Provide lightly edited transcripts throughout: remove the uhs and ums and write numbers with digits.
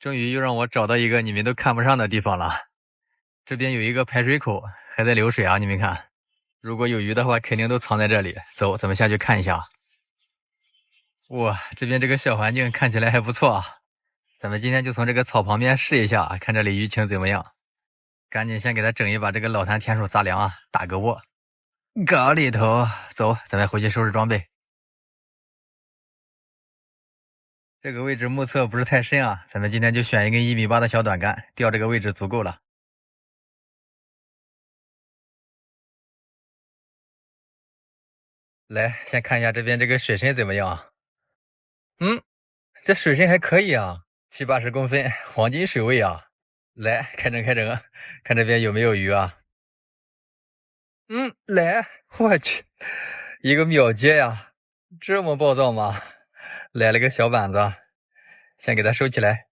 终于又让我找到一个你们都看不上的地方了。这边有一个排水口，还在流水啊，你们看。如果有鱼的话，肯定都藏在这里。走，咱们下去看一下。哇，这边这个小环境看起来还不错啊。咱们今天就从这个草旁边试一下，看这里鱼情怎么样。赶紧先给它整一把这个老坛田鼠杂粮啊，打个窝。搞里头，走，咱们回去收拾装备。这个位置目测不是太深啊，咱们今天就选一根1.8米的小短竿，钓这个位置足够了。来，先看一下这边这个水深怎么样啊？嗯，这水深还可以啊，70-80公分，黄金水位啊。来，开整开整，看这边有没有鱼啊？来，我去，一个秒接呀，这么暴躁吗？来了个小板子，先给它收起来。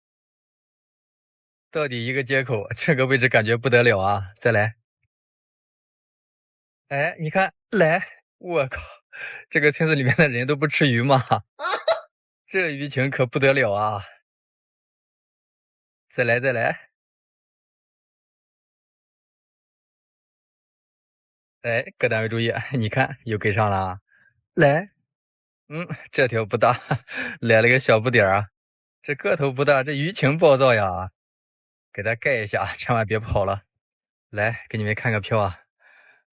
到底一个接口，这个位置感觉不得了啊！再来，哎，你看，来，我靠，这个村子里面的人都不吃鱼吗？这鱼情可不得了啊！再来，再来，哎，各单位注意，你看又给上了啊！来，这条不大，来了个小不点儿啊，这个头不大，这鱼情暴躁呀，给它盖一下，千万别跑了。来，给你们看个票啊，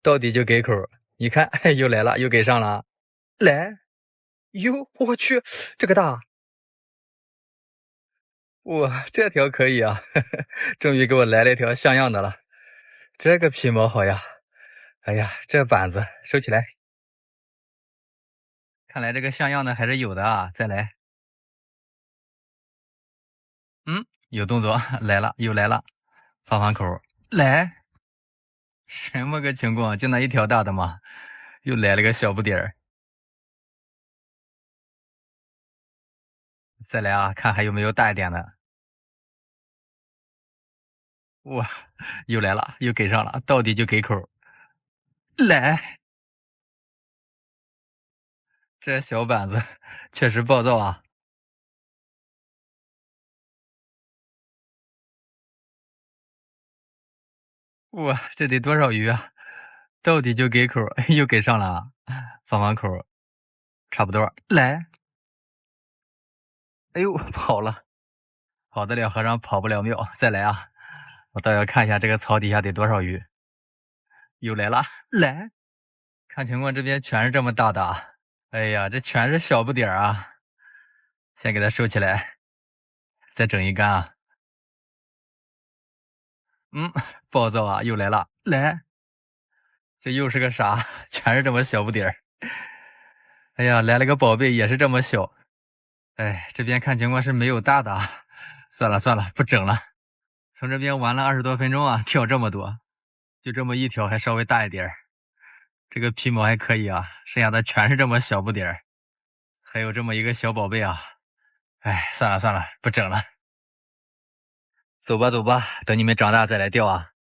到底就给口，你看又来了，又给上了，来，哟，我去，这个大，哇，这条可以啊，终于给我来了一条像样的了，这个皮毛好呀，哎呀，这板子收起来，看来这个像样的还是有的啊，再来，有动作，来了，又来了，放口，来。什么个情况？就那一条大的吗？又来了个小不点儿，再来啊，看还有没有大一点的。哇，又来了，又给上了，到底就给口。来，这小板子确实暴躁啊！哇，这得多少鱼啊？到底就给口，又给上了啊，放口，差不多。来，哎呦，跑了，跑得了和尚跑不了庙。再来啊！我倒要看一下这个草底下得多少鱼。又来了，来，看情况这边全是这么大的啊。哎呀，这全是小不点儿啊！先给它收起来，再整一竿啊！暴躁啊，又来了，来，这又是个啥？全是这么小不点儿。哎呀，来了个宝贝，也是这么小。哎，这边看情况是没有大的啊，算了算了，不整了。从这边玩了20多分钟啊，钓这么多，就这么一条还稍微大一点儿，这个皮毛还可以啊，剩下的全是这么小不点儿，还有这么一个小宝贝啊。哎，算了算了，不整了。走吧走吧，等你们长大再来钓啊。